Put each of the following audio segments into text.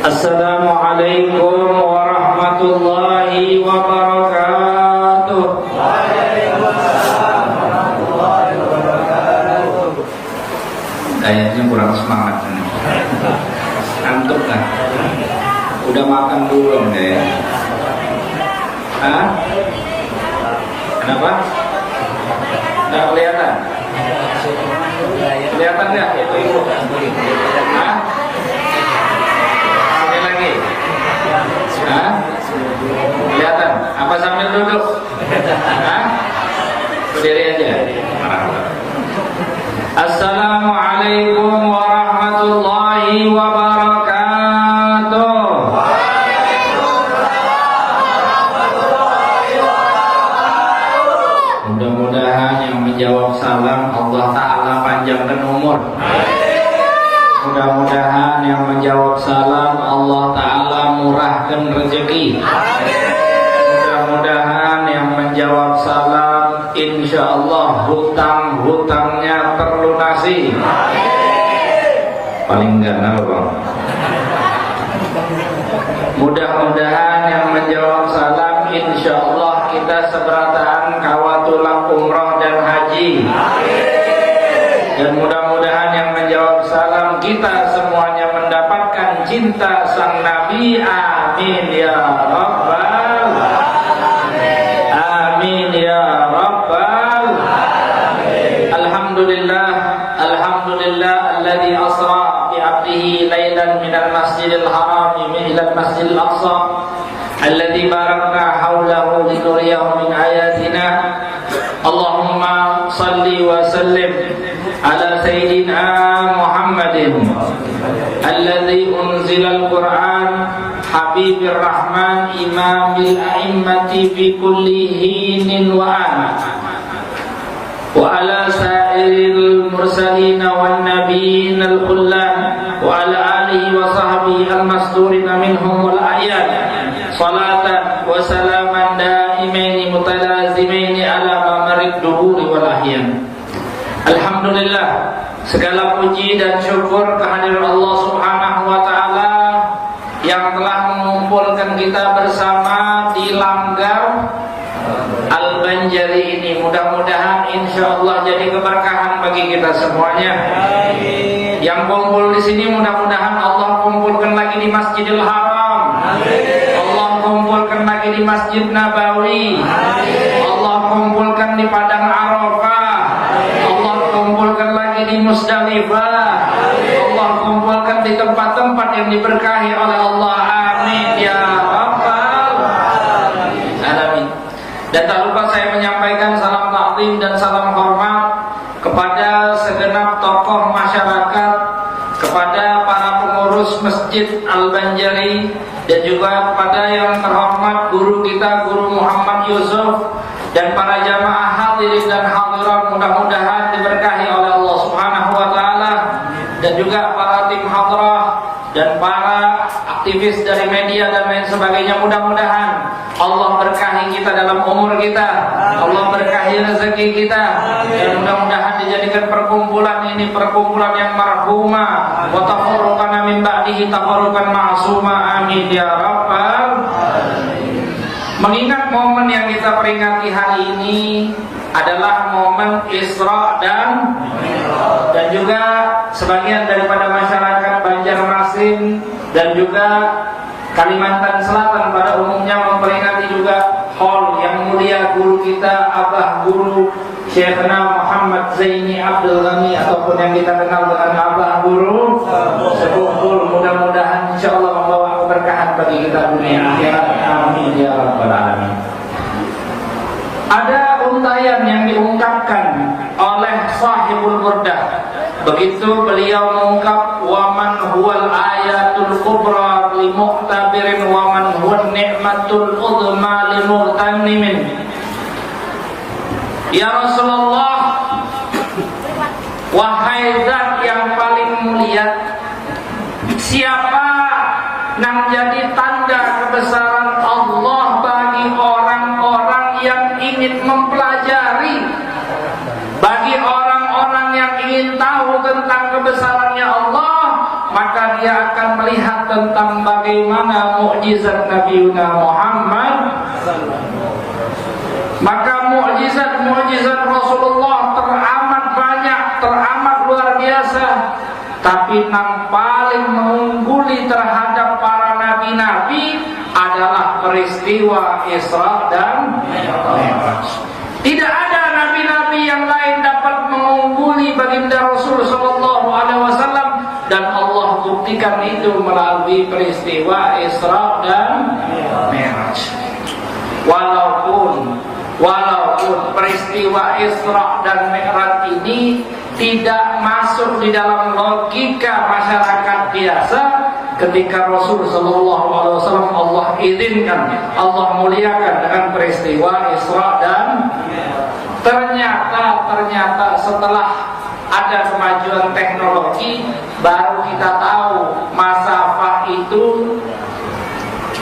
Assalamualaikum warahmatullahi wabarakatuh. Waalaikumsalam warahmatullahi wabarakatuh. Kayaknya kurang semangat nih. Ngantuk kan? Udah makan belum deh? Hah? Kenapa? Nggak kelihatan? Kelihatan nggak? Ibu-ibu? Hah? Sekali lagi? Hah? Kelihatan? Apa sambil duduk? Hah? Berdiri aja. Assalamualaikum warahmatullahi wabarakatuh. Mudah-mudahan yang menjawab salam Allah Ta'ala panjangkan umur. Mudah-mudahan yang menjawab salam Allah Ta'ala murahkan rezeki. Mudah-mudahan yang menjawab salam insya Allah hutang-hutangnya terlunasi. Paling enggak bang. Mudah-mudahan yang menjawab salam insya Allah kita seberataan kawatulah umrah dan haji. Dan mudah-mudahan yang menjawab salam kita semuanya mendapatkan cinta sang Nabi. Amin ya Rabbal Amin ya Rabbal Alhamdulillah. Alhamdulillah alladzi asra bi 'abdihi lailan minal masjidil haram ila al-masjidil aqsa alladzi barakna hawlahu linuriyahu min ayatina. Allahumma salli wa sallim ala sayyidina Muhammadin alladzi unzilal Qur'an habibir rahman imamil a'immati fi kulli hinin wa ana wa ala sa'iril mursalin wan nabiyyin al khullan wa ala alihi wa sahbihi al masdurin minhum wal ayat salatan wa salaman daimaini mutalazimaini ala mamarid duhuri wal ahyan. Alhamdulillah, segala puji dan syukur kehadiran Allah Subhanahu wa taala yang telah mengumpulkan kita bersama di Langgar Al-Banjari ini. Mudah-mudahan insyaallah jadi keberkahan bagi kita semuanya. Amin. Yang kumpul di sini mudah-mudahan Allah kumpulkan lagi di Masjidil Haram. Amin. Allah kumpulkan lagi di Masjid Nabawi. Amin. Allah kumpulkan di Padang Arafah. Amin. Allah kumpulkan lagi di Musdalifah. Amin. Allah kumpulkan di tempat-tempat yang diberkahi oleh Allah. Amin ya Rabbal Alamin. Dan tak lupa saya menyampaikan salam taklim dan salam hormat kepada segenap tokoh masyarakat, kepada para pengurus Masjid Al-Banjari, dan juga kepada yang terhormat guru kita, Guru Muhammad Yusuf, dan para jamaah hadirin dan hadirat. Mudah-mudahan diberkahi oleh Allah Subhanahu wa taala, dan juga para tim hadrah dan para aktivis dari media dan lain sebagainya. Mudah-mudahan Allah berkahi kita dalam umur kita, Allah berkahi rezeki kita, dan mudah-mudahan dijadikan perkumpulan ini perkumpulan yang marhumah, wa tafarruqana min ba'dihi tafarruqan ma'suma. Amin ya Rabbal. Mengingat momen yang kita peringati hari ini adalah momen Isra dan juga sebagian daripada masyarakat Banjarmasin dan juga Kalimantan Selatan pada umumnya memperingati juga haul yang mulia guru kita, Abah Guru Syekhna Muhammad Zaini Abdul Ghani, ataupun yang kita kenal dengan Abah Guru Sepuhul. Mudah-mudahan insyaallah membawa keberkahan bagi kita dunia akhirat. Amin ya Rabbal Alamin. Ada untayan yang diungkapkan oleh sahibul burdah. Begitu beliau mengungkap waman huwal ayatul kubra li muqtabirin waman huwa ni'matul uzma li mughtannimin. Ya Rasulullah, wahai zat yang paling mulia, siapa yang jadi tanda kebesaran Allah bagi orang-orang yang ingin mempelajari, bagi orang-orang yang ingin tahu tentang kebesarannya Allah, maka dia akan melihat tentang bagaimana mukjizat Nabi Muhammad, maka mukjizat Rasulullah teramat banyak, teramat luar biasa. Tapi yang paling mengungguli terhadap para nabi-nabi adalah peristiwa Isra dan Mi'raj. Tidak ada nabi-nabi yang lain dapat mengungguli baginda Rasul sallallahu alaihi wasallam, dan Allah buktikan itu melalui peristiwa Isra dan Mi'raj. Walaupun peristiwa Isra dan Mi'raj ini tidak masuk di dalam logika masyarakat biasa, ketika Rasul sallallahu alaihi wasallam Allah izinkan, Allah muliakan dengan peristiwa Isra dan ternyata setelah ada kemajuan teknologi baru kita tahu masafah itu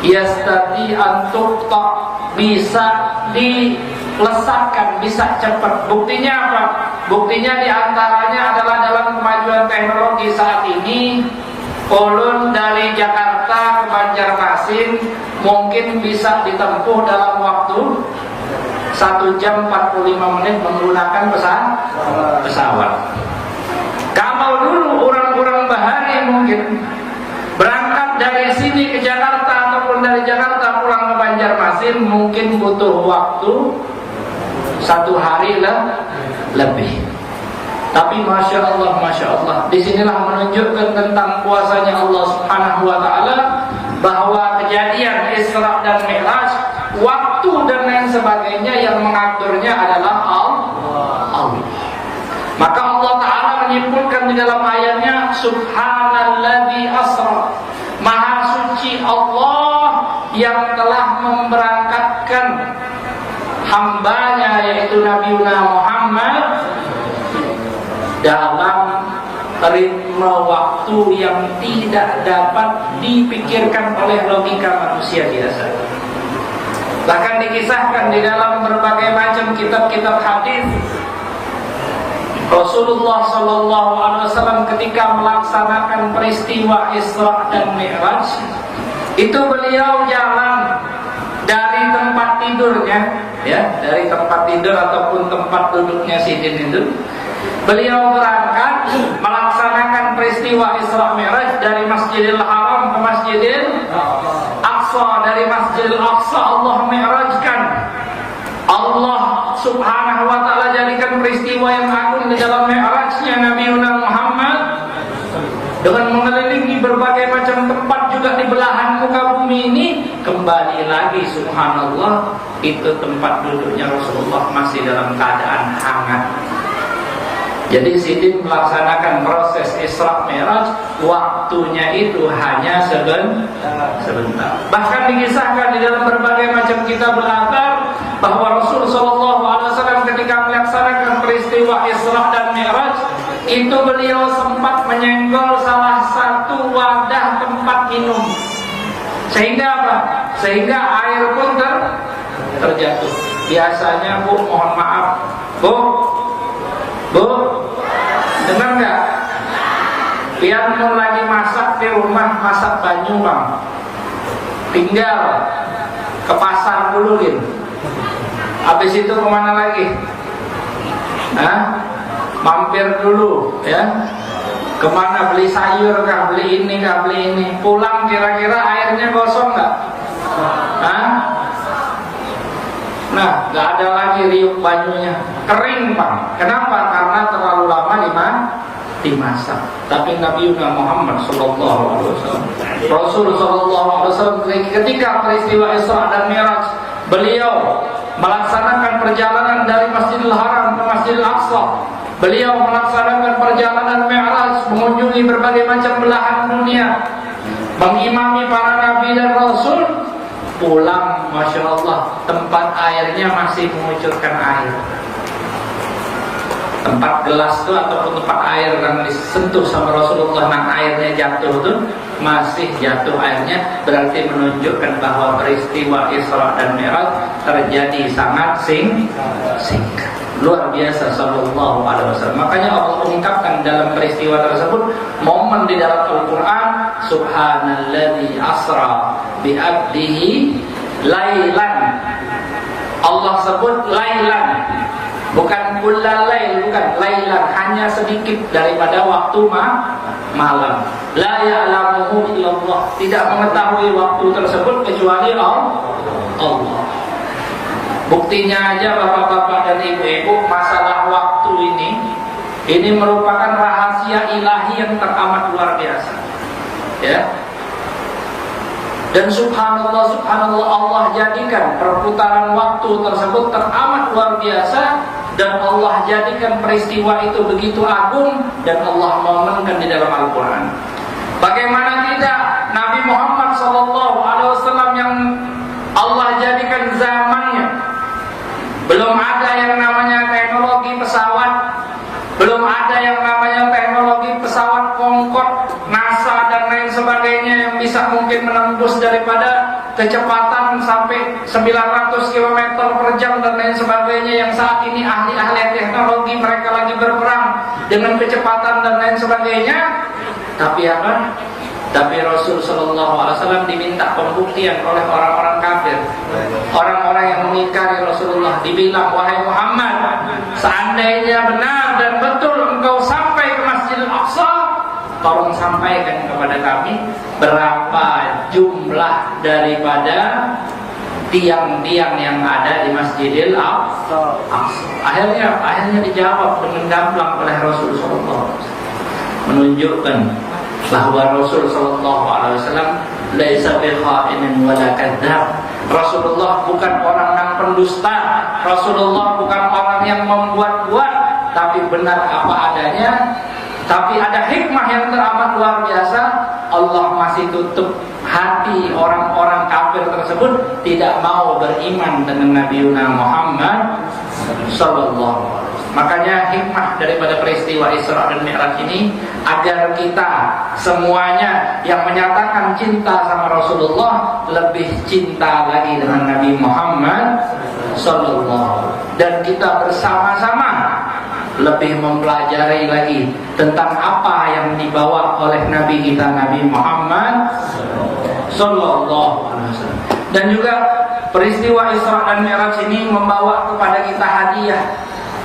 yastati antukta, bisa dilesatkan, bisa cepat. Buktinya apa? Buktinya diantaranya adalah dalam kemajuan teknologi saat ini, ulun dari Jakarta ke Banjarmasin mungkin bisa ditempuh dalam waktu 1 jam 45 menit menggunakan pesawat. Kalau dulu orang-orang bahari mungkin berangkat dari sini ke Jakarta ataupun dari Jakarta pulang ke Banjarmasin mungkin butuh waktu 1 hari lebih. Tapi masya Allah, disinilah menunjukkan tentang kuasanya Allah Subhanahu Wa Taala, bahwa kejadian Isra dan Mi'raj, waktu dan lain sebagainya yang mengaturnya adalah Allah. Maka Allah Ta'ala menyimpulkan di dalam ayatnya, Subhanalladzi asra, Maha suci Allah yang telah memberangkatkan hambanya yaitu Nabi Muhammad dalam ritme waktu yang tidak dapat dipikirkan oleh logika manusia biasa. Bahkan dikisahkan di dalam berbagai macam kitab-kitab hadis, Rasulullah sallallahu alaihi wasallam ketika melaksanakan peristiwa Isra dan Mi'raj, itu beliau jalan dari tempat tidurnya, ya, dari tempat tidur ataupun tempat duduknya Sidin itu. Beliau berangkat melaksanakan peristiwa Isra Mi'raj dari Masjidil Haram ke Masjidil Aqsa, dari Masjidil Aqsa Allah mi'rajkan. Allah Subhanahu Wa Taala jadikan peristiwa yang agung di dalam mi'rajnya Nabi Muhammad dengan mengelilingi berbagai macam tempat juga di belahan muka bumi ini. Kembali lagi subhanallah, itu tempat duduknya Rasulullah masih dalam keadaan hangat. Jadi Sidin melaksanakan proses Isra Mi'raj, waktunya itu hanya sebentar. Bahkan dikisahkan di dalam berbagai macam kitab al-athar bahwa Rasul sallallahu alaihi wasallam ketika melaksanakan peristiwa Isra dan Mi'raj itu beliau sempat menyenggol salah satu wadah tempat minum. Sehingga apa? Sehingga air pun terjatuh. Biasanya, Bu, mohon maaf, Bu, dengar nggak? Pian lagi masak di rumah, masak banyu bang, tinggal ke pasar dulu gitu. Habis itu kemana lagi? Mampir dulu, ya. Kemana, beli sayur kah, beli ini kah, beli ini. Pulang kira-kira airnya kosong nggak? Nah, nggak ada lagi riuk banyunya, kering bang. Kenapa? Karena terlalu lama dimasak. Tapi Nabi Muhammad sallallahu alaihi wasallam, Rasul sallallahu alaihi wasallam, ketika peristiwa Isra dan Mi'raj, beliau melaksanakan perjalanan dari Masjidil Haram ke Masjidil Aqsa. Beliau melaksanakan perjalanan Mi'raj, mengunjungi berbagai macam belahan dunia, mengimami para nabi dan rasul. Pulang, masya Allah, tempat airnya masih mengucurkan air. Tempat gelas itu ataupun tempat air yang disentuh sama Rasulullah, nah airnya jatuh itu masih jatuh airnya, berarti menunjukkan bahwa peristiwa Isra dan Mi'raj terjadi sangat singkat. luar biasa sallallahu alaihi wasallam. Makanya Allah ungkapkan dalam peristiwa tersebut momen di dalam Al-Qur'an, subhanalladzi asra bi 'abdihi lailan. Allah sebut lailan, bukan kullal lail, bukan lailan, hanya sedikit daripada waktu malam. La ya'lamuhu illallah, tidak mengetahui waktu tersebut kecuali Allah. Buktinya aja bapak-bapak dan ibu-ibu, masalah waktu ini merupakan rahasia ilahi yang teramat luar biasa. Ya. Dan subhanallah, subhanallah, Allah jadikan perputaran waktu tersebut teramat luar biasa, dan Allah jadikan peristiwa itu begitu agung, dan Allah momenkan di dalam Al-Quran. Bagaimana tidak Nabi Muhammad SAW yang Allah jadikan zamannya, belum ada yang namanya teknologi pesawat, belum ada yang namanya teknologi pesawat Concorde, NASA dan lain sebagainya yang bisa mungkin menembus daripada kecepatan sampai 900 km per jam dan lain sebagainya, yang saat ini ahli-ahli teknologi mereka lagi berperang dengan kecepatan dan lain sebagainya. Tapi apa? Tapi Rasul Sallallahu Alaihi Wasallam diminta pembuktian oleh orang-orang kafir, orang-orang yang mengingkari Rasulullah. Dibilang, wahai Muhammad, seandainya benar dan betul engkau sampai ke Masjidil Aqsa, tolong sampaikan kepada kami berapa jumlah daripada tiang-tiang yang ada di Masjidil Aqsa. Akhirnya dijawab dengan gamblang oleh Rasul Sallallahu Alaihi Wasallam, menunjukkan bahwa Rasul sallallahu alaihi wasallam laisa bi kha'inin wala kadzdzab. Rasulullah bukan orang yang pendusta, Rasulullah bukan orang yang membuat-buat, tapi benar apa adanya. Tapi ada hikmah yang teramat luar biasa, Allah masih tutup hati orang-orang kafir tersebut tidak mau beriman dengan Nabi Muhammad sallallahu alaihi wasallam. Makanya hikmah daripada peristiwa Isra dan Mi'raj ini, agar kita semuanya yang menyatakan cinta sama Rasulullah lebih cinta lagi dengan Nabi Muhammad sallallahu alaihi wasallam, dan kita bersama-sama lebih mempelajari lagi tentang apa yang dibawa oleh Nabi kita Nabi Muhammad sallallahu alaihi wasallam. Dan juga peristiwa Isra dan Mi'raj ini membawa kepada kita hadiah,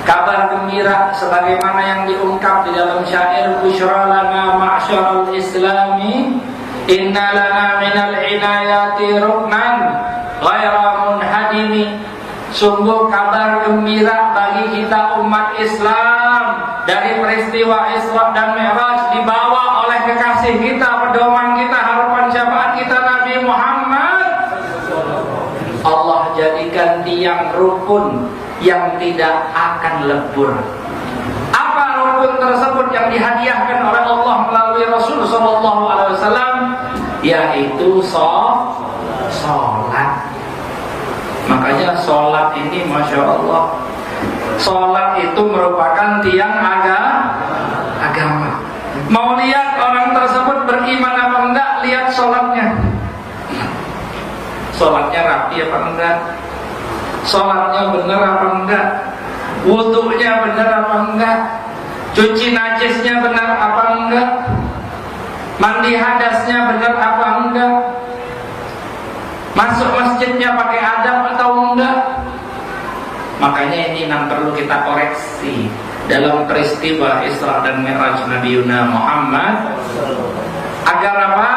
kabar gembira, sebagaimana yang diungkap di dalam syair, busyra lana ma'syarul islami inna lana minal inayati ruknan ghaira munhadimi. Sungguh kabar gembira bagi kita umat Islam dari peristiwa Isra dan Mi'raj, dibawa oleh kekasih kita, pedoman kita, harapan syafaat kita Nabi Muhammad. Allah jadikan tiang rukun yang tidak akan lebur. Apa rukun tersebut yang dihadiahkan oleh Allah melalui Rasul sallallahu alaihi wasallam? Yaitu salat. Makanya salat ini Masya Allah, salat itu merupakan tiang agama. Mau lihat orang tersebut beriman apa enggak, lihat salatnya. Salatnya rapi apa enggak, salatnya benar apa enggak, wudunya benar apa enggak, cuci najisnya benar apa enggak, mandi hadasnya benar apa enggak, masuk masjidnya pakai adab atau enggak. Makanya ini yang perlu kita koreksi dalam peristiwa Isra dan Mi'raj Nabi Muhammad, agar apa?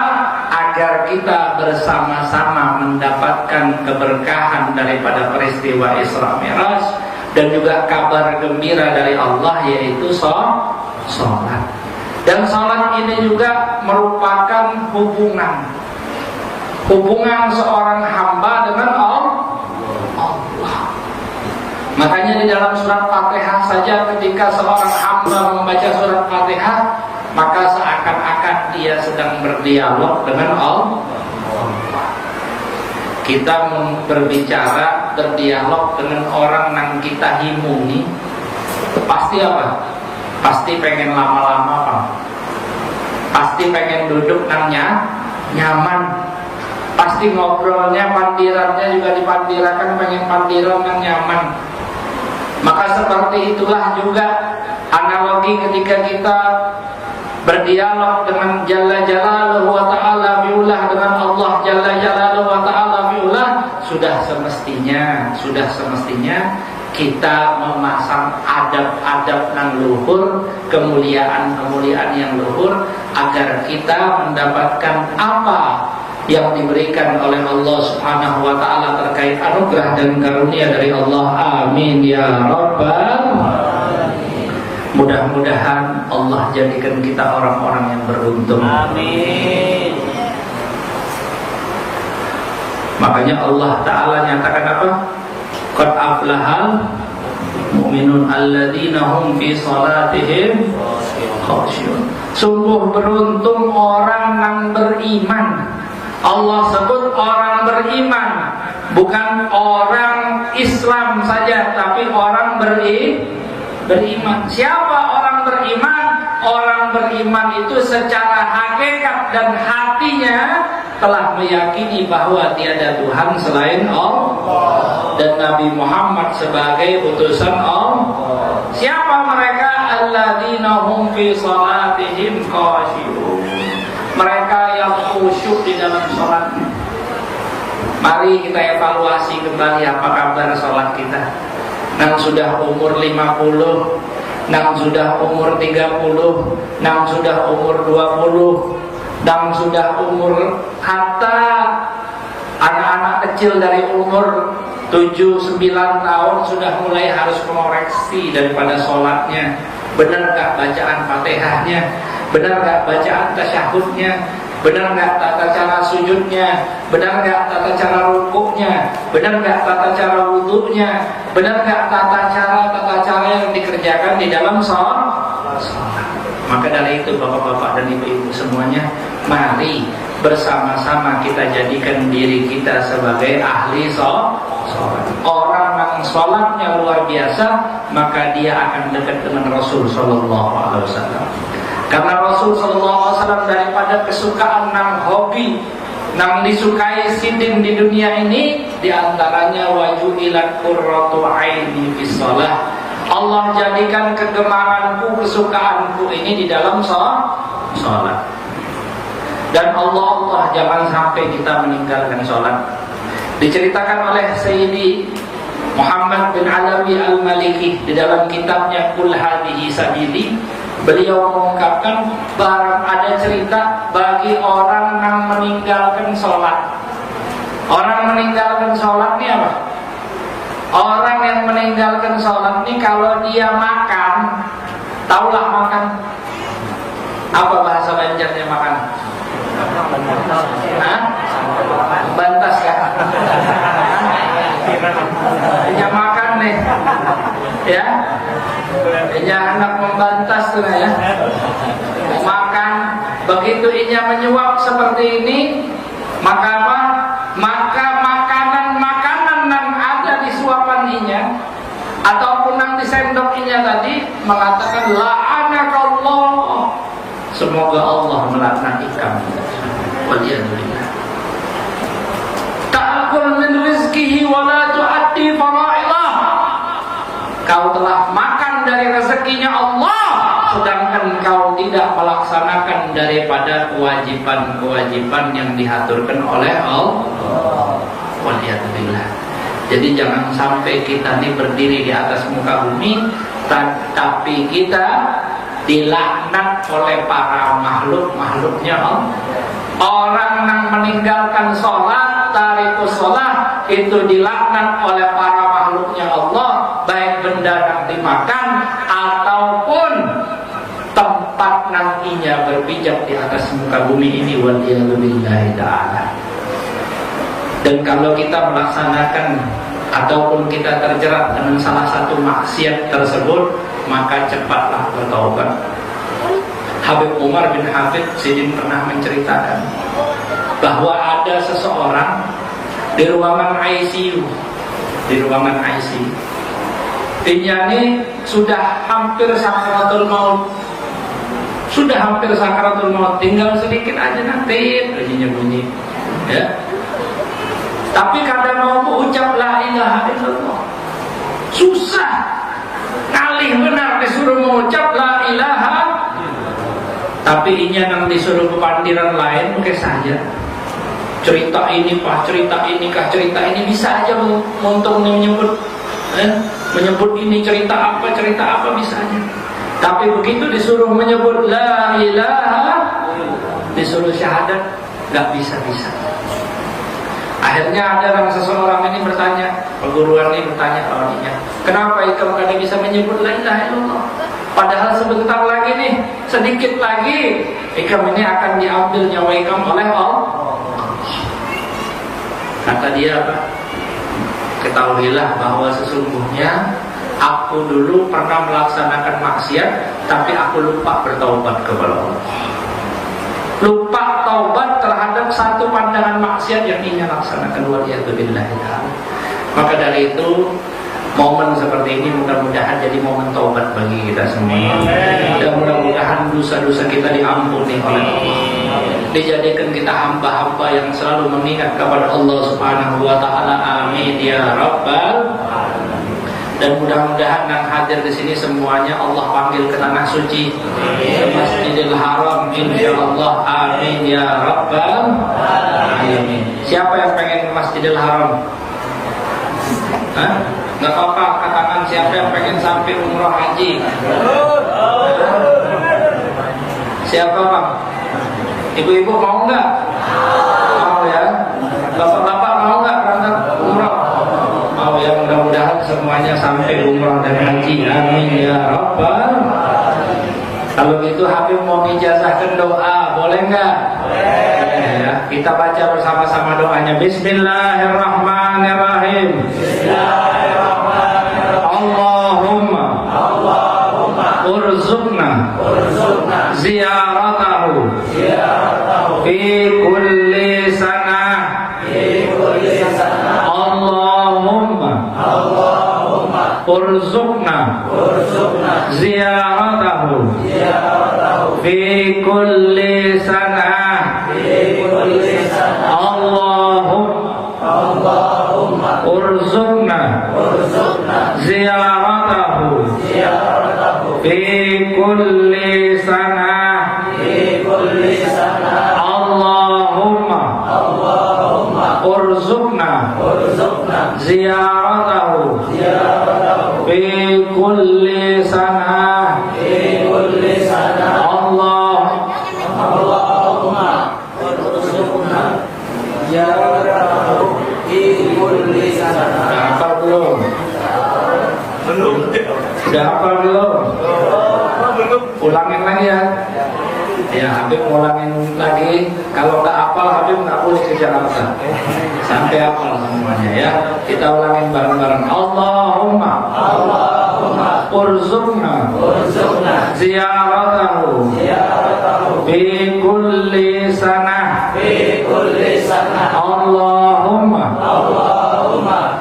Agar kita bersama-sama mendapatkan keberkahan daripada peristiwa Isra Mi'raj, dan juga kabar gembira dari Allah, yaitu salat. Dan salat ini juga merupakan hubungan seorang hamba dengan Allah. Makanya di dalam surat Fatihah saja, ketika seorang hamba membaca surat Fatihah, maka seakan-akan dia sedang berdialog dengan Allah. Kita berbicara, berdialog dengan orang yang kita himungi, pasti apa? Pasti pengen lama-lama, Pak. Pasti pengen duduk nyaman. Pasti ngobrolnya, pandirannya juga dipandirakan, pengen pandiran yang nyaman. Maka seperti itulah juga analogi ketika kita berdialog dengan Jalla Jalaluhu wa ta'ala biulah, dengan Allah Jalla Jalaluhu wa ta'ala biulah, sudah semestinya kita memasang adab-adab yang luhur, kemuliaan-kemuliaan yang luhur, agar kita mendapatkan apa yang diberikan oleh Allah Subhanahu wa ta'ala terkait anugerah dan karunia dari Allah. Amin ya rabbal. Mudah-mudahan Allah jadikan kita orang-orang yang beruntung. Amin. Makanya Allah Ta'ala nyatakan apa? Qad aflahal mu'minun alladzina hum fi salatihim khashi'un. Sungguh beruntung orang yang beriman. Allah sebut orang beriman, bukan orang Islam saja, tapi orang beriman. Siapa orang beriman? Orang beriman itu secara hakikat dan hatinya telah meyakini bahwa tiada Tuhan selain Allah dan Nabi Muhammad sebagai utusan Allah. Siapa mereka? Alladzina hum fi salatihim khashi'un. Mereka yang khusyuk di dalam salatnya. Mari kita evaluasi kembali apa kabar salat kita. Nang sudah umur 50, nang sudah umur 30, nang sudah umur 20, nang sudah umur, hatta anak-anak kecil dari umur 7-9 tahun sudah mulai harus mengoreksi daripada sholatnya. Benar gak bacaan Fatihahnya? Benar gak bacaan tasyahudnya? Benar gak tata cara sujudnya? Benar gak tata cara rukuknya? Benar gak tata cara wudhunya? Benar gak tata cara yang dikerjakan di dalam sholat? Maka dari itu bapak-bapak dan ibu-ibu semuanya, mari bersama-sama kita jadikan diri kita sebagai ahli sholat. Orang yang sholatnya luar biasa, maka dia akan dekat dengan Rasul Sallallahu Alaihi Wasallam. Karena Rasul Sallallahu Alaihi Wasallam daripada kesukaan nang hobi, nang disukai sidin di dunia ini, diantaranya wajuhilat qurratu aini fis shalah. Allah jadikan kegemaranku, kesukaanku ini di dalam sholat. Dan Allah jangan sampai kita meninggalkan sholat. Diceritakan oleh Sayyidi Muhammad bin Alawi Al-Maliki di dalam kitabnya Qul Hadhihi Sabili. Beliau mengungkapkan barang ada cerita bagi orang yang meninggalkan sholat. Orang meninggalkan sholat ini apa? Orang yang meninggalkan sholat ini kalau dia makan, taulah makan. Apa bahasa Banjarnya makan? Hah? Bantas ya? Dia makan nih, ya? Dia anak membantas tuh ya. Makan, begitu inya menyuap seperti ini, maka apa? Maka makanan-makanan yang ada di suapan inya ataupun yang di sendok inya tadi mengatakan la'anakallah, semoga Allah melaknati kamu. Waliyadzubillah. Ta'kul min rizqihi wa la tu'addi fara'idah. Kau telah makan dari rezekinya Allah, sedangkan kau tidak melaksanakan daripada kewajiban-kewajiban yang diaturkan oleh Allah. Waliyadzubillah. Jadi jangan sampai kita ini berdiri di atas muka bumi, tapi kita dilaknat oleh para makhluk-makhluknya Allah. Orang yang meninggalkan sholat, tarikus sholat, itu dilaknat oleh para makhluknya Allah, baik benda yang dimakan ataupun tempat nantinya berpijak di atas muka bumi ini. Waliyadzubillahi ta'ala. Dan kalau kita melaksanakan ataupun kita terjerat dengan salah satu maksiat tersebut, maka cepatlah bertaubat. Habib Umar bin Hafid Sidin pernah menceritakan bahwa ada seseorang di ruangan ICU. Dia ini sudah hampir sakaratul maut. Tinggal sedikit aja nanti bunyi. Ya. Tapi kadang mau ucap la ilaha illallah susah. ngalih benar disuruh mengucap la ilaha, tapi inya nang disuruh kepandiran lain mungkin saja cerita ini kah, cerita ini kah, cerita ini bisa aja untuk menyebut ini cerita apa bisa aja. Tapi begitu disuruh menyebut la ilaha, disuruh syahadat, nggak bisa. Akhirnya ada seseorang ini bertanya, perguruan ini bertanya awalnya, kenapa ikam kada bisa menyebut la ilaha illallah? Padahal sebentar lagi nih, sedikit lagi ikam ini akan diambil nyawa ikam oleh Allah. Kata dia apa? Ketahuilah bahwa sesungguhnya aku dulu pernah melaksanakan maksiat, tapi aku lupa bertaubat kepada Allah. Lupa taubat terhadap satu pandangan maksiat yang ingin laksanakan, waliyadzubillah. Maka dari itu momen seperti ini mudah-mudahan jadi momen taubat bagi kita semua. Dan mudah-mudahan dosa-dosa kita diampuni oleh Allah. Dijadikan kita hamba-hamba yang selalu mengingat kepada Allah Subhanahu wa taala. Amin ya rabbal. Dan mudah-mudahan yang hadir di sini semuanya Allah panggil ke tanah suci, ke Masjidil Haram, insyaallah. Amin ya rabbal alamin. Siapa yang pengen ke Masjidil Haram? Nggak apa-apa, angkat tangan. Siapa yang pengen sampai umroh haji? Siapa bang? Ibu-ibu mau nggak? Mau ya. Bapak-bapak mau nggak berangkat umroh? Mau ya. Mudah-mudahan semuanya sampai umroh dan haji. Amin ya rabbal. Kalau gitu Habib mau ijazahkan doa, boleh nggak? Boleh. Ya, kita baca bersama-sama doanya. Bismillahirrahmanirrahim. Allahumma urzuqna ziyaratahu fi kulli sanah. Allahumma urzuqna ziyaratahu fi kulli sanah. Allahumma urzuqna ziyaratahu fi kulli sanah. Allahumma urzuqna ziyaratahu fi kulli sanah. Allahumma urzuqna ziyaratahu fi kulli sanah. Hafal belum? Belum. Sudah hafal belum? Ulangin lagi ya. Ya, Habib ulangin lagi. Kalau nggak hafal, Habib nggak boleh ke Jakarta. Sampai hafal semuanya ya. Kita ulangin bareng-bareng. Allahumma urzuqna ziyaratahu fi kulli sanah. Allahumma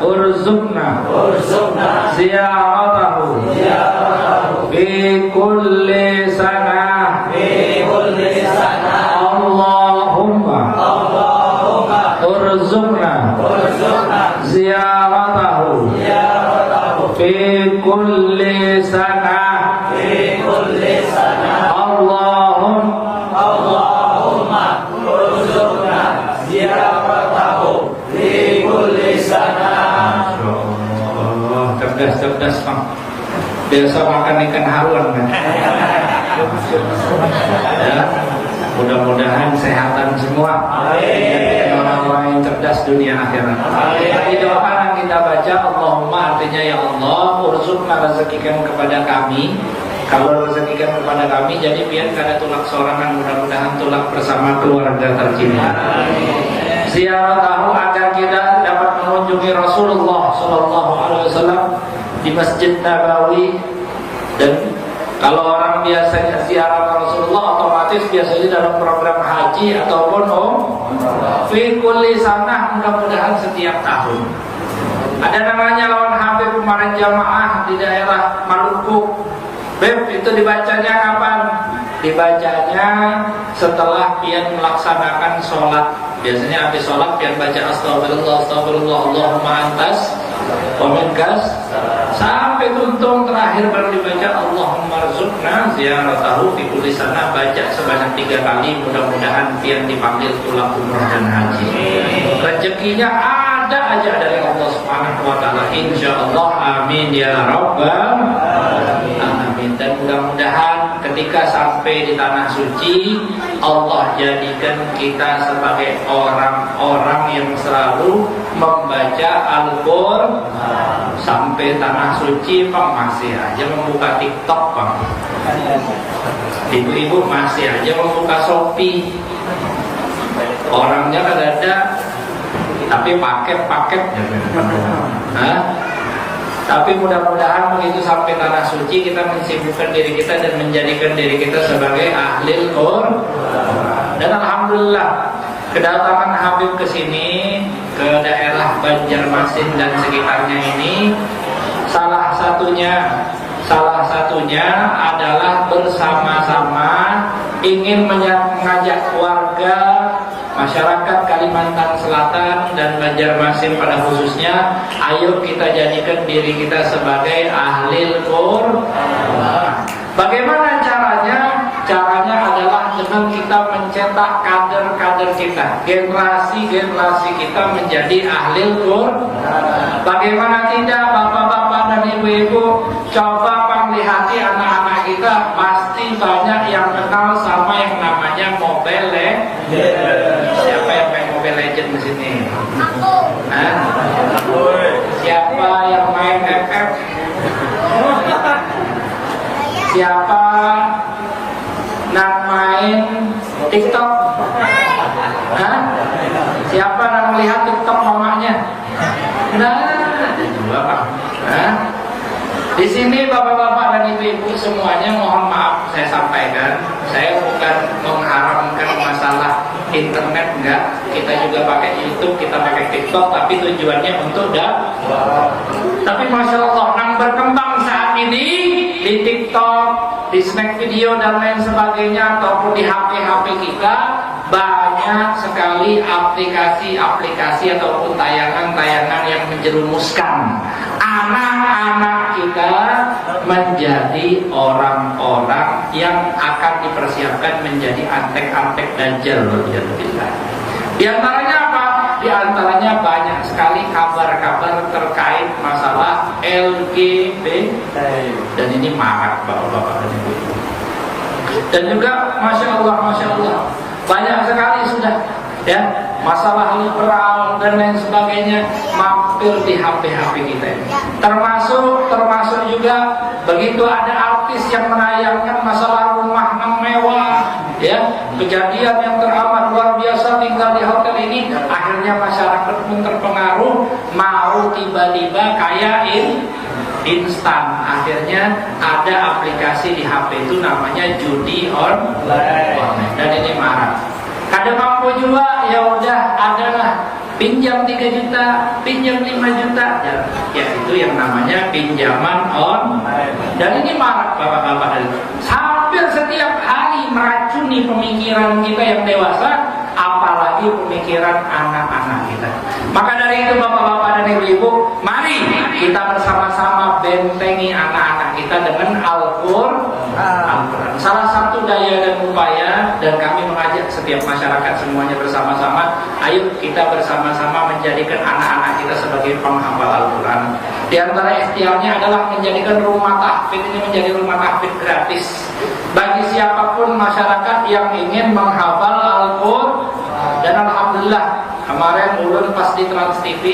urzuqna ziyaratahu fi kulli sanah. Allahumma urzuqna ziyaratahu fi kulli sanah. Allahumma urzuqna ziyaratahu fi kulli sanah. Cerdas Bang. Biasa makan ikan haruan kan. Ya, mudah-mudahan sehatan semua. Orang-orang yang cerdas dunia akhirat. Di doa yang kita baca, Allahumma artinya ya Allah, urzuqna rezekikan kepada kami. Kalau rezekikan kepada kami, jadi biar kada tulak sorangan, mudah-mudahan tulak bersama keluarga tercinta. Ziaratahu agar kita dapat mengunjungi Rasulullah Sallallahu Alaihi Wasallam di Masjid Nabawi. Dan kalau orang biasanya ziarah Rasulullah, otomatis biasanya dalam program haji ataupun fi kulli sanah, mudah-mudahan setiap tahun. Ada namanya lawan Habib kemarin jamaah di daerah Maluku. Beb, itu dibacanya kapan? Dibacanya setelah pian melaksanakan sholat. Biasanya habis sholat pian baca astagfirullah, astagfirullah, Allahumma antas wa minkas Sampai tuntung terakhir baru dibaca Allahumma rzuqna ziyaratahu fi kulli sana, baca sebanyak 3 kali, mudah-mudahan pian dipanggil pulang umrah dan haji. Rezekinya ada aja dari Allah Subhanahu wa taala, insyaallah. Amin ya rabbal alamin. Dan mudah-mudahan ketika sampai di tanah suci, Allah jadikan kita sebagai orang-orang yang selalu membaca Al-Qur'an. Sampai tanah suci Pak masih aja membuka TikTok Pak. Ibu-ibu masih aja membuka Shopee. Orangnya kan ada, tapi paket-paket. Tapi mudah-mudahan begitu sampai tanah suci kita mensibukkan diri kita dan menjadikan diri kita sebagai ahli Qur'an. Dan alhamdulillah kedatangan Habib ke sini, ke daerah Banjarmasin dan sekitarnya ini, salah satunya adalah bersama-sama ingin mengajak warga masyarakat Kalimantan Selatan dan Banjarmasin pada khususnya, ayo kita jadikan diri kita sebagai ahli Qur'an. Bagaimana caranya? Caranya adalah dengan kita mencetak kader-kader kita, generasi-generasi kita menjadi ahli Qur'an. Bagaimana tidak, bapak-bapak dan ibu-ibu, coba penglihati anak-anak kita, pasti banyak yang kenal sama yang namanya Mobile Legends. Siapa yang main Mobile Legends di sini? Siapa yang main FF? Siapa yang main TikTok? Siapa yang melihat TikTok mamanya? Nah, ada juga Pak. Di sini bapak-bapak dan ibu-ibu semuanya, mohon maaf saya sampaikan, saya bukan mengharamkan masalah internet, enggak. Kita juga pakai YouTube, kita pakai TikTok, tapi tujuannya untuk dakwah. Tapi masya Allah, yang berkembang saat ini di TikTok, di snack video dan lain sebagainya, ataupun di HP-HP kita, banyak sekali aplikasi-aplikasi ataupun tayangan-tayangan yang menjerumuskan anak-anak kita menjadi orang-orang yang akan dipersiapkan menjadi antek-antek dajjal. Di antaranya apa? Di antaranya banyak sekali kabar-kabar terkait masalah LGBT, dan ini marak bapak-bapak dan ibu-ibu. Dan juga masya Allah banyak sekali sudah ya masalah liberal dan lain sebagainya mampir di HP-HP kita ini. Termasuk juga begitu ada artis yang menayangkan masalah rumah mewah, ya, kejadian yang teramat luar biasa tinggal di hotel ini, akhirnya masyarakat pun terpengaruh, mau tiba-tiba kayak instan. Akhirnya ada aplikasi di HP itu namanya judi online, dan ini marah. Kada mampu juga, ya udah adalah pinjam 3 juta, pinjam 5 juta, ya itu yang namanya pinjaman online. Dan ini marak bapak-bapak, hampir setiap hari meracuni pemikiran kita yang dewasa, apalagi pemikiran anak-anak kita. Maka dari itu bapak-bapak dan ibu-ibu, mari kita bersama-sama bentengi anak-anak kita dengan Al-Qur'an. Salah satu daya dan upaya, dan kami mengajak setiap masyarakat semuanya bersama-sama, ayo kita bersama-sama menjadikan anak-anak kita sebagai penghafal Al-Qur'an. Di antara ikhtiarnya adalah menjadikan rumah tahfidz ini menjadi rumah tahfidz gratis bagi siapapun masyarakat yang ingin menghafal Al-Qur'an. Dan alhamdulillah kemarin ulun pas di Trans TV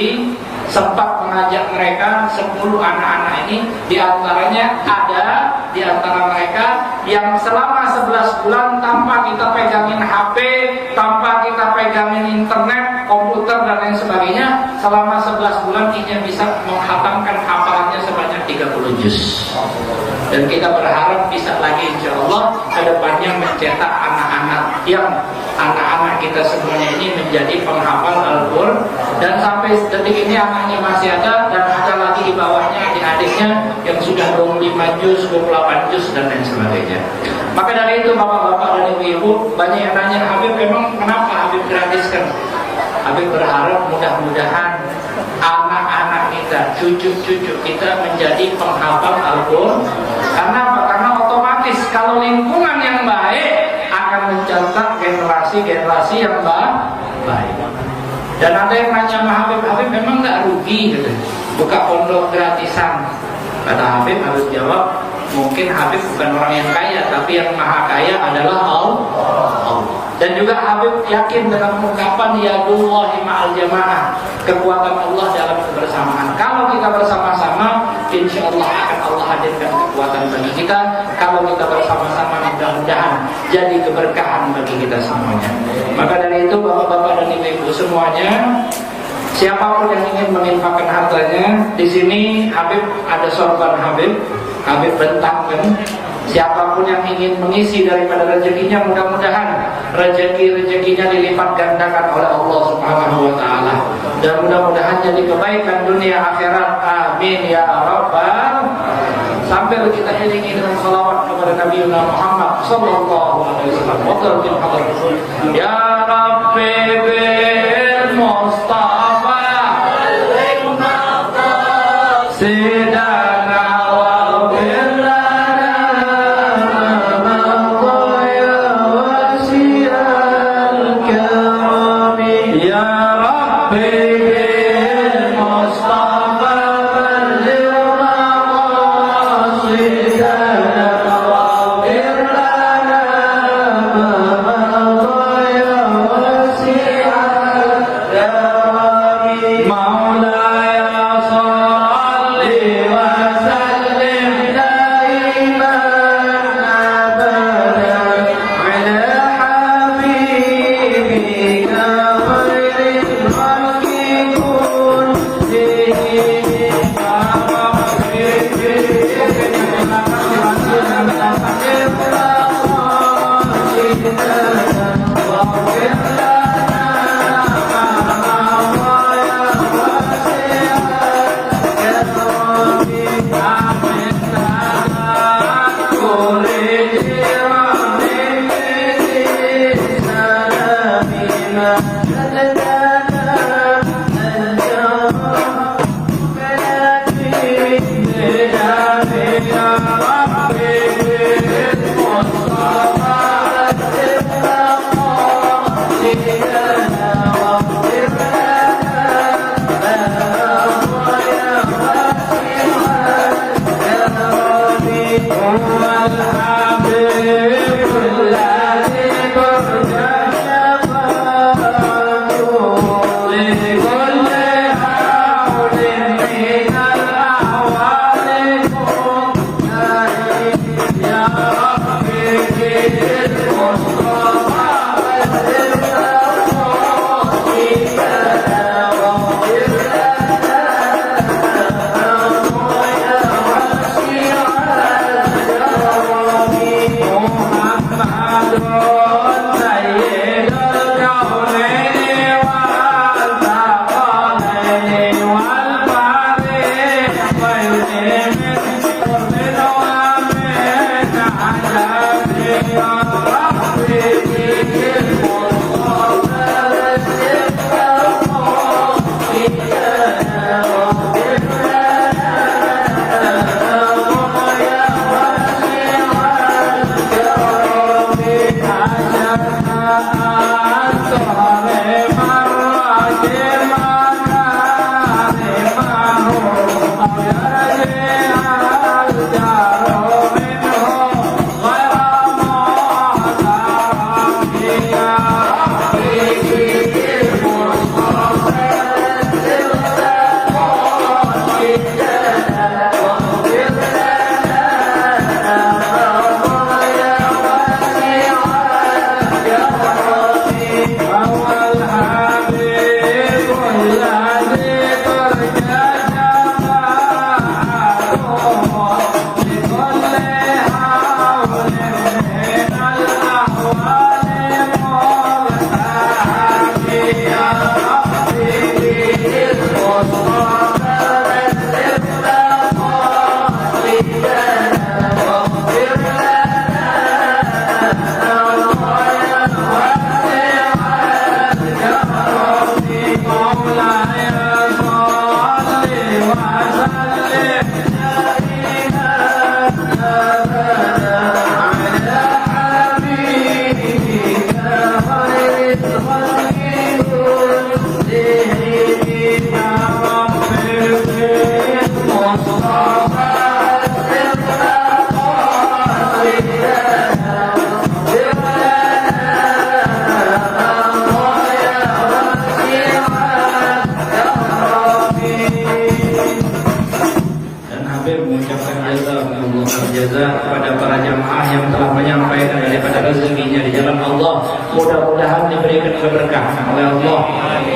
sempat mengajak mereka 10 anak-anak ini, diantaranya ada di antara mereka yang selama 11 bulan tanpa kita pegangin HP, tanpa kita pegangin internet, komputer dan lain sebagainya, selama 11 bulan ia bisa menghatamkan hafalannya sebanyak 30 juz. Dan kita berharap bisa lagi insyaallah ke depannya mencetak anak-anak kita semuanya ini menjadi penghafal Al-Qur'an. Dan sampai detik ini anaknya masih ada, dan ada lagi di bawahnya adik-adiknya yang sudah 25 juz, 28 juz dan lain sebagainya. Maka dari itu bapak-bapak dan ibu-ibu, banyak yang nanya, Habib memang kenapa Habib gratiskan? Habib berharap mudah-mudahan anak-anak kita, cucu-cucu kita menjadi penghafal Al-Quran. Karena apa? Karena otomatis kalau lingkungan yang baik akan mencetak generasi-generasi yang baik. Dan ada yang nanya sama Habib memang nggak rugi gitu, buka pondok gratisan. Kata Habib jawab, mungkin Habib bukan orang yang kaya, tapi yang maha kaya adalah Allah. Dan juga Habib yakin dengan ungkapan yadullahi ma'al jamaah, kekuatan Allah dalam kebersamaan. Kalau kita bersama-sama, insya Allah akan Allah hadirkan kekuatan bagi kita. Kalau kita bersama-sama, mudah-mudahan jadi keberkahan bagi kita semuanya. Maka dari itu bapak-bapak dan ibu-ibu semuanya, siapapun yang ingin menginfakkan hartanya, di sini Habib ada sorban Habib bentangkan. Siapapun yang ingin mengisi daripada rezekinya, mudah-mudahan rezeki-rezekinya dilipat gandakan oleh Allah Subhanahu wa taala. Dan mudah-mudahan jadi kebaikan dunia akhirat. Amin ya rabbal. Sampai kita iringi dengan salawat kepada Nabi Muhammad sallallahu alaihi wasallam. Ya Rabbi bil Mustafa Sidana wa birlana maqaya wasi'al karami. Ya Rabbi bil Mustafa ballighna qasidana wa birlana maqaya wasi'al karami. Maulaya salli wa sallim daiman abadan ala habibika khairil khalqi kullihim. Al-Habib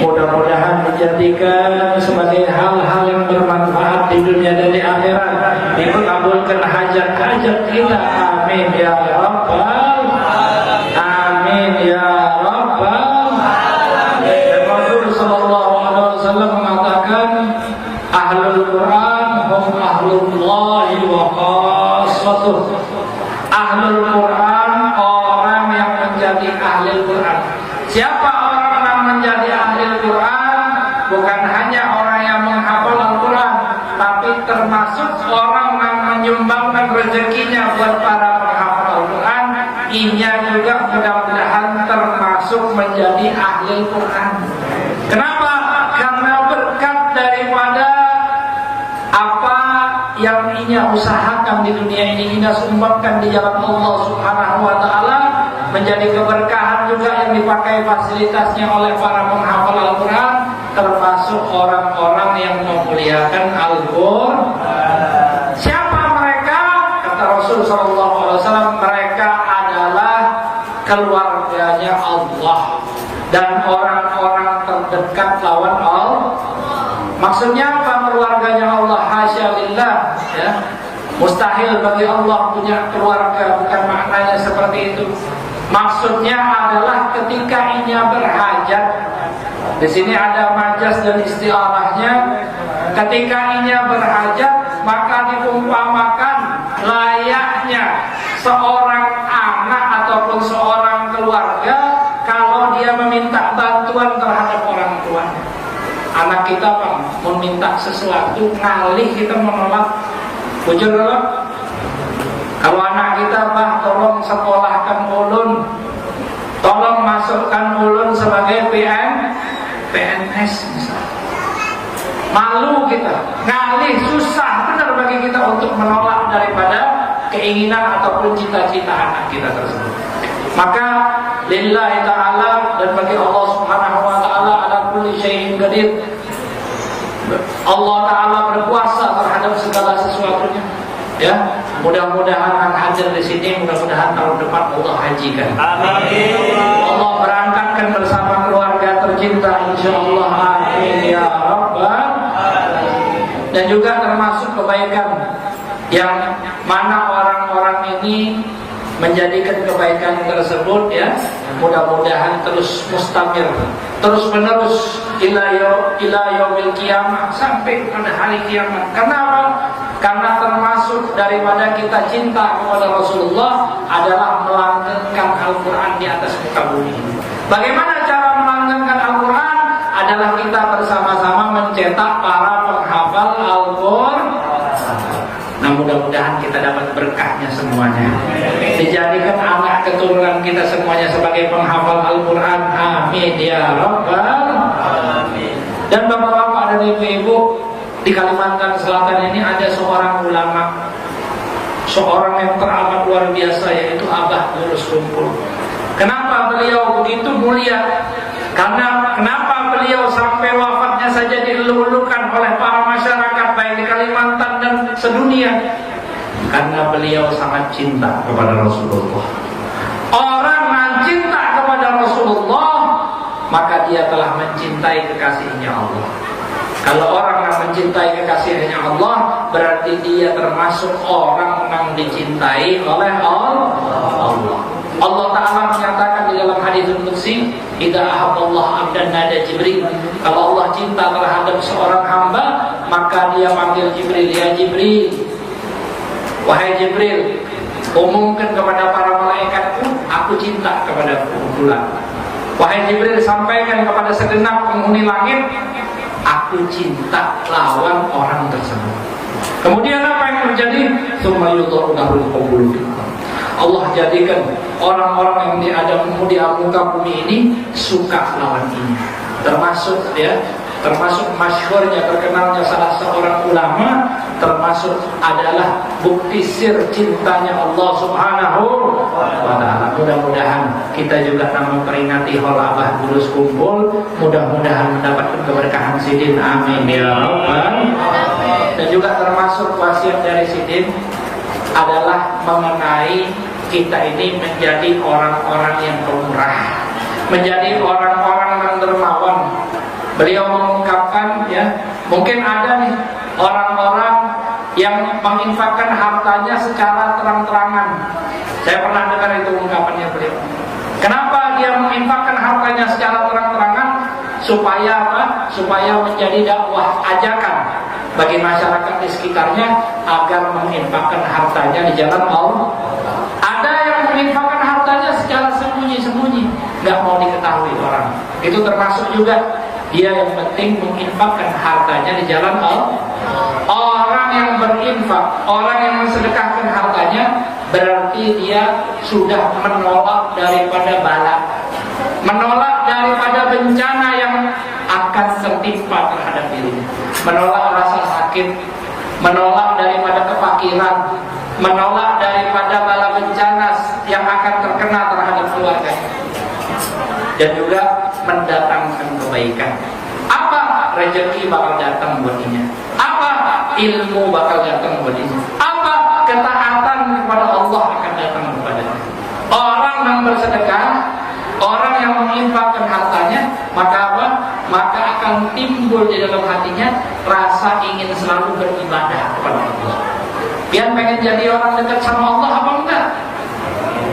Mudah-mudahan dijadikan sebagai hal-hal yang bermanfaat di dunia dan di akhirat. Dikabulkan hajat-hajat kita. Amin ya rabbal amin ya rabbal alamin. Rasul sallallahu alaihi wasallam mengatakan, ahlul Quran hum ahlullahi wa khassatuh. Ahlul Quran orang yang menjadi ahli Quran. Siapa orang yang menjadi ahli Quran? Bukan hanya orang yang menghafal Al-Quran, tapi termasuk orang yang menyumbangkan rezekinya buat para penghafal Al-Quran. Inya juga mudah-mudahan termasuk menjadi ahli Quran. Kenapa? Karena berkat daripada apa yang inya usahakan di dunia ini, inya sumbangkan di jalan Allah Subhanahu wa taala, menjadi keberkahan juga yang dipakai fasilitasnya oleh para penghafal Al-Quran, termasuk orang-orang yang memuliakan Al-Quran. Siapa mereka? Kata Rasul sallallahu alaihi wasallam, mereka adalah keluarganya Allah dan orang-orang terdekat lawan Allah. Maksudnya apa keluarganya Allah? Hasya lillah, ya. Mustahil bagi Allah punya keluarga, bukan maknanya seperti itu. Maksudnya adalah ketika inya berhajat. Di sini ada majas dan istiarahnya. Ketika inya berhajat, maka diumpamakan layaknya seorang anak ataupun seorang keluarga kalau dia meminta bantuan terhadap orang tuanya. Anak kita Bang, meminta sesuatu, ngalih kita menolak. Bujur dong. Kalau anak kita, Bah, tolong sekolahkan ulun, tolong masukkan ulun sebagai PNS misalnya. Malu kita, ngalih, susah benar bagi kita untuk menolak daripada keinginan ataupun cita-cita anak kita tersebut. Maka lillahi ta'ala, dan bagi Allah Subhanahu wa ta'ala ala kulli syai'in qadir. Allah Ta'ala berkuasa terhadap segala sesuatunya. Ya, mudah-mudahan akan hadir di sini, mudah-mudahan tahun depan Allah hajikan. Amin. Allah berangkatkan bersama keluarga tercinta, insyaallah. Amin ya rabbal alamin. Dan juga termasuk kebaikan yang mana orang-orang ini menjadikan kebaikan tersebut, ya, mudah-mudahan terus mustamir, terus menerus ila yaumil qiyamah, sampai pada hari kiamat. Kenapa? Karena termasuk daripada kita cinta kepada Rasulullah adalah melanggengkan Al-Quran di atas muka bumi. Bagaimana cara melanggengkan Al-Quran? Adalah kita bersama-sama mencetak para penghafal Al-Quran. Nah, mudah-mudahan kita dapat berkahnya semuanya. Dijadikan anak keturunan kita semuanya sebagai penghafal Al-Quran. Amin ya rabbal alamin. Dan bapak-bapak dan ibu-ibu, di Kalimantan Selatan ini ada seorang ulama, seorang yang teramat luar biasa, yaitu Abah Durus Kumpul. Kenapa beliau begitu mulia? Karena kenapa beliau sampai wafatnya saja dilulukan oleh para masyarakat baik di Kalimantan dan sedunia? Karena beliau sangat cinta kepada Rasulullah. Orang yang cinta kepada Rasulullah, maka dia telah mencintai kekasihnya Allah. Kalau orang yang mencintai kekasihnya Allah, berarti dia termasuk orang yang dicintai oleh Allah. Allah Ta'ala menyatakan di dalam hadits qudsi, idza ahabballahu 'abdan nada Jibril. Kalau Allah cinta terhadap seorang hamba, maka dia manggil Jibril, ya Jibril, wahai Jibril, umumkan kepada para malaikatku, aku cinta kepada fulan. Wahai Jibril, sampaikan kepada segenap penghuni langit, aku cinta lawan orang tersebut. Kemudian apa yang terjadi? Tsumma yudha'u lahul qabul. Allah jadikan orang-orang yang di muka bumi ini suka lawan ini. Termasuk masyhurnya, terkenalnya salah seorang ulama, termasuk adalah bukti sir cintanya Allah Subhanahu wa ta'ala. Mudah-mudahan kita juga memperingati haul Abah Durus Kumpul, mudah-mudahan mendapatkan keberkahan Sidin. Amin ya rabbal alamin. Dan juga termasuk wasiat dari Sidin adalah mengenai kita ini menjadi orang-orang yang pemurah, menjadi orang-orang yang dermawan, Beliau mengungkapkan, ya, mungkin ada nih orang-orang yang menginfakkan hartanya secara terang-terangan. Saya pernah dengar itu ungkapannya beliau. Kenapa dia menginfakkan hartanya secara terang-terangan? Supaya apa? Supaya menjadi dakwah ajakan bagi masyarakat di sekitarnya agar menginfakkan hartanya di jalan Allah. Ada yang menginfakkan hartanya secara sembunyi-sembunyi, nggak mau diketahui orang. Itu termasuk juga dia yang penting menginfakkan hartanya di jalan Allah. Orang yang berinfak, orang yang mensedekahkan hartanya, berarti dia sudah menolak daripada bala, menolak daripada bencana yang akan tertimpa terhadap dirinya, menolak rasa sakit, menolak daripada kefakiran, menolak daripada bala bencana yang akan terkena terhadap keluarga, dan juga mendatangkan kebaikan. Apa? Rezeki bakal datang buat dia. Apa? Ilmu bakal datang buat dia. Apa? Ketaatan kepada Allah akan datang kepadanya. Orang yang bersedekah, orang yang menginfakkan hartanya, maka apa? Maka akan timbul di dalam hatinya rasa ingin selalu beribadah kepada Allah. Dia pengen jadi orang dekat sama Allah apa enggak?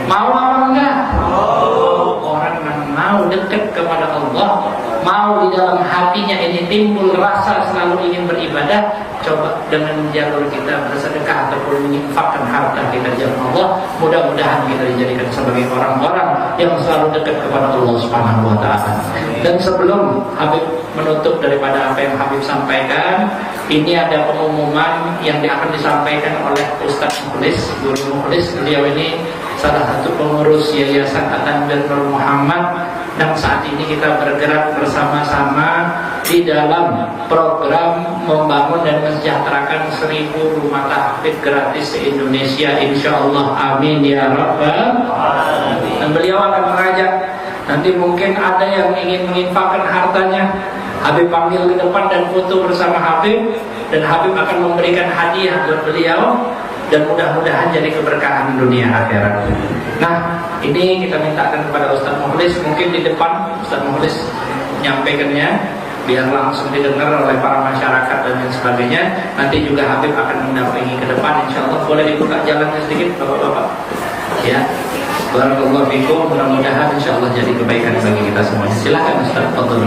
Mau apa enggak? Orang yang mau dekat kepada Allah, mau di dalam hatinya ini timbul rasa selalu ingin beribadah, coba dengan jalur kita bersedekah ataupun menginfakkan harta kita di jalan Allah, mudah-mudahan kita dijadikan sebagai orang-orang yang selalu dekat kepada Allah Subhanahu wa taala. Dan sebelum Habib menutup daripada apa yang Habib sampaikan, ini ada pengumuman yang akan disampaikan oleh Ustaz Mukhlis, Guru Mukhlis. Beliau ini salah satu pengurus Yayasan At-Tanbir Nur Muhammad, dan saat ini kita bergerak bersama-sama di dalam program membangun dan mensejahterakan 1000 rumah tahfidz gratis se Indonesia, insyaallah, amin ya rabbal alamin. Dan beliau akan mengajak, nanti mungkin ada yang ingin menginfakkan hartanya, Habib panggil ke depan dan foto bersama Habib, dan Habib akan memberikan hadiah buat beliau, dan mudah-mudahan jadi keberkahan dunia akhirat. Nah, ini kita mintakan kepada Ustaz Mukhlis, mungkin di depan Ustaz Mukhlis menyampaikannya biar langsung didengar oleh para masyarakat dan lain sebagainya. Nanti juga Habib akan mendampingi ke depan, insyaallah. Boleh dibuka jalannya sedikit Bapak-bapak, ya. Barakallahu fikum, mudah-mudahan insyaallah jadi kebaikan bagi kita semua. Silakan Ustaz, fadhil.